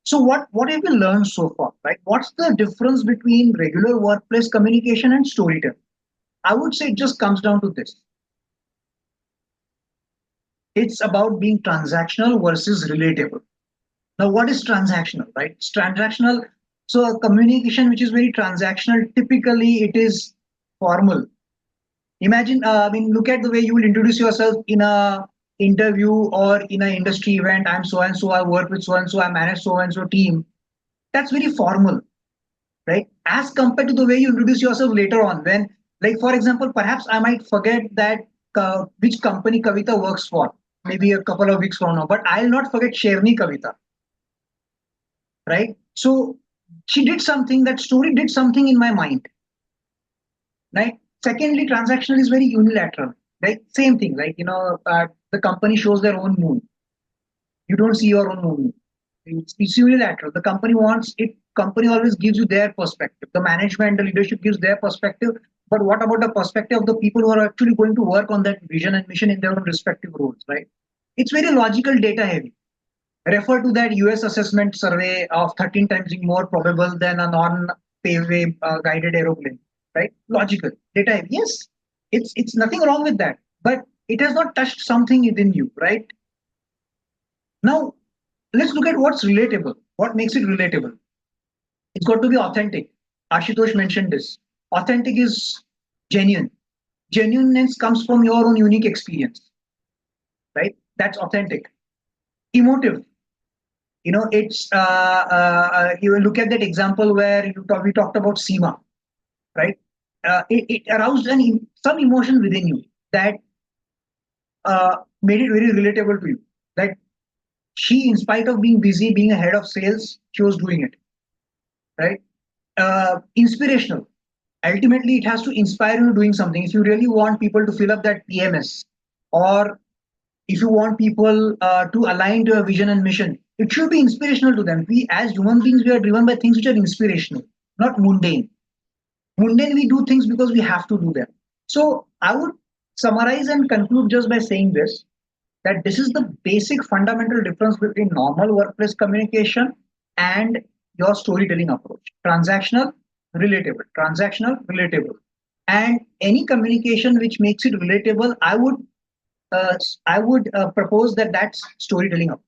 So what have we learned so far, right? What's the difference between regular workplace communication and storytelling? I would say it just comes down to this. It's about being transactional versus relatable. Now, what is transactional, right? It's transactional. So a communication which is very transactional, typically it is formal. Imagine, look at the way you will introduce yourself in a interview or in an industry event. I'm so and so. I work with so and so. I manage so and so team. That's very formal, right? As compared to the way you introduce yourself later on, when, like, for example, perhaps I might forget that which company Kavita works for, maybe a couple of weeks from now, but I'll not forget Sherni Kavita, right? So she did something, that story did something in my mind, right? Secondly, transactional is very unilateral, right? Same thing, like, the company shows their own moon. You don't see your own moon. It's unilateral. The company wants it. Company always gives you their perspective. The management, the leadership gives their perspective. But what about the perspective of the people who are actually going to work on that vision and mission in their own respective roles, right? It's very logical, data heavy. Refer to that US assessment survey of 13 times more probable than a non-payway guided aeroplane, right? Logical, data heavy. Yes, it's nothing wrong with that, but it has not touched something within you, right? Now, let's look at what's relatable. What makes it relatable? It's got to be authentic. Ashutosh mentioned this. Authentic is genuine. Genuineness comes from your own unique experience, right? That's authentic. Emotive. It's you look at that example where we talked about Seema, right? It aroused some emotion within you that made it very relatable to you. That she, in spite of being busy, being a head of sales, she was doing it, right? Inspirational. Ultimately, it has to inspire you doing something. If you really want people to fill up that PMS, or if you want people to align to a vision and mission, it should be inspirational to them. We, as human beings, we are driven by things which are inspirational, not mundane. Mundane, we do things because we have to do them. So I would summarize and conclude just by saying this, that this is the basic fundamental difference between normal workplace communication and your storytelling approach. Transactional, relatable. Transactional, relatable. And any communication which makes it relatable, I would propose that that's storytelling approach.